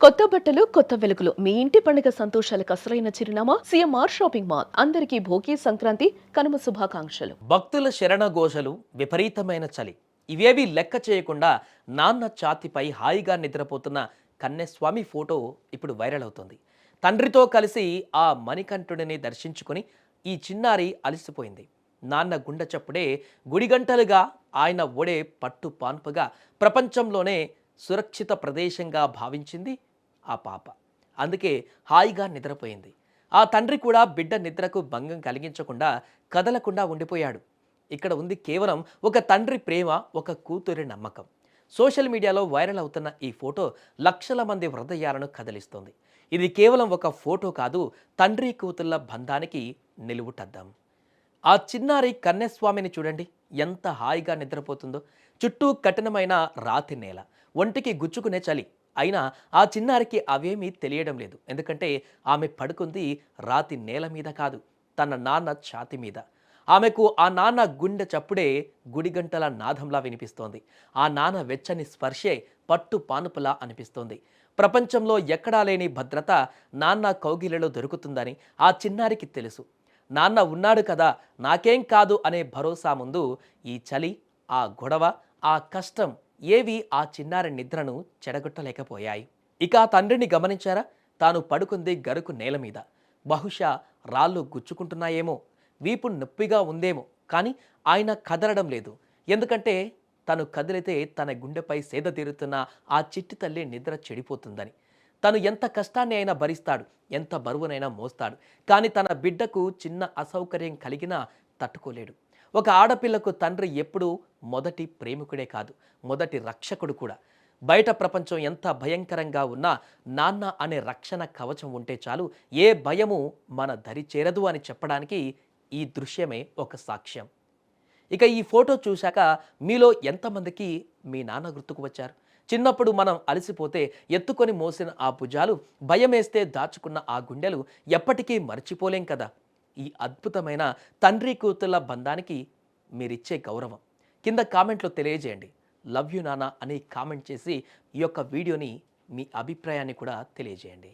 కొత్త బట్టలు కొత్త వెలుగులు మీ ఇంటి పండుగ సంతోషాలకు అసలైన చిరునామా సిఎంఆర్ షాపింగ్ మాల్. అందరికీ భోగి సంక్రాంతి కనుమ శుభాకాంక్షలు. భక్తుల శరణఘోషలు, విపరీతమైన చలి ఇవేవి లెక్క చేయకుండా నాన్న ఛాతీపై హాయిగా నిద్రపోతున్న కన్నెస్వామి ఫోటో ఇప్పుడు వైరల్ అవుతోంది. తండ్రితో కలిసి ఆ మణికంఠుడిని దర్శించుకుని ఈ చిన్నారి అలసిపోయింది. నాన్న గుండె చప్పుడే గుడిగంటలుగా, ఆయన ఒడే పట్టు పాన్పుగా ప్రపంచంలోనే సురక్షిత ప్రదేశంగా భావించింది ఆ పాప. అందుకే హాయిగా నిద్రపోయింది. ఆ తండ్రి కూడా బిడ్డ నిద్రకు భంగం కలిగించకుండా కదలకుండా ఉండిపోయాడు. ఇక్కడ ఉంది కేవలం ఒక తండ్రి ప్రేమ, ఒక కూతురి నమ్మకం. సోషల్ మీడియాలో వైరల్ అవుతున్న ఈ ఫోటో లక్షల మంది హృదయాలను కదిలిస్తోంది. ఇది కేవలం ఒక ఫోటో కాదు, తండ్రి కూతుళ్ల బంధానికి నిలువుటద్దాం. ఆ చిన్నారి కన్యస్వామిని చూడండి, ఎంత హాయిగా నిద్రపోతుందో. చుట్టూ కఠినమైన రాతి నేల, ఒంటికి గుచ్చుకునే చలి. అయినా ఆ చిన్నారికి అవేమీ తెలియడం లేదు. ఎందుకంటే ఆమె పడుకుంది రాతి నేల మీద కాదు, తన నాన్న ఛాతి మీద. ఆమెకు ఆ నాన్న గుండె చప్పుడే గుడిగంటల నాదంలా వినిపిస్తోంది. ఆ నాన్న వెచ్చని స్పర్శే పట్టు పానుపులా అనిపిస్తోంది. ప్రపంచంలో ఎక్కడా లేని భద్రత నాన్న కౌగిలిలో దొరుకుతుందని ఆ చిన్నారికి తెలుసు. నాన్న ఉన్నాడు కదా, నాకేం కాదు అనే భరోసా ముందు ఈ చలి, ఆ గొడవ, ఆ కష్టం ఏవి ఆ చిన్నారి నిద్రను చెడగొట్టలేకపోయాయి. ఇక ఆ తండ్రిని గమనించారా? తాను పడుకుంది గరుకు నేల మీద. బహుశా రాళ్ళు గుచ్చుకుంటున్నాయేమో, వీపు నొప్పిగా ఉందేమో, కానీ ఆయన కదలడం లేదు. ఎందుకంటే తను కదిలితే తన గుండెపై సేద తీరుతున్న ఆ చిట్టి తల్లి నిద్ర చెడిపోతుందని. తను ఎంత కష్టాన్ని అయినా భరిస్తాడు, ఎంత బరువునైనా మోస్తాడు. కానీ తన బిడ్డకు చిన్న అసౌకర్యం కలిగినా తట్టుకోలేడు. ఒక ఆడపిల్లకు తండ్రి ఎప్పుడూ మొదటి ప్రేమికుడే కాదు, మొదటి రక్షకుడు కూడా. బయట ప్రపంచం ఎంత భయంకరంగా ఉన్నా నాన్న అనే రక్షణ కవచం ఉంటే చాలు, ఏ భయము మన దరి చేరదు అని చెప్పడానికి ఈ దృశ్యమే ఒక సాక్ష్యం. ఇక ఈ ఫోటో చూశాక మీలో ఎంతమందికి మీ నాన్న గుర్తుకు వచ్చారు? చిన్నప్పుడు మనం అలసిపోతే ఎత్తుకొని మోసిన ఆ భుజాలు, భయమేస్తే దాచుకున్న ఆ గుండెలు ఎప్పటికీ మర్చిపోలేం కదా. ఈ అద్భుతమైన తండ్రి కూతుళ్ళ బంధానికి మీరిచ్చే గౌరవం కింద కామెంట్లో తెలియజేయండి. లవ్ యూ నాన్న అని కామెంట్ చేసి ఈ యొక్క వీడియోని మీ అభిప్రాయాన్ని కూడా తెలియజేయండి.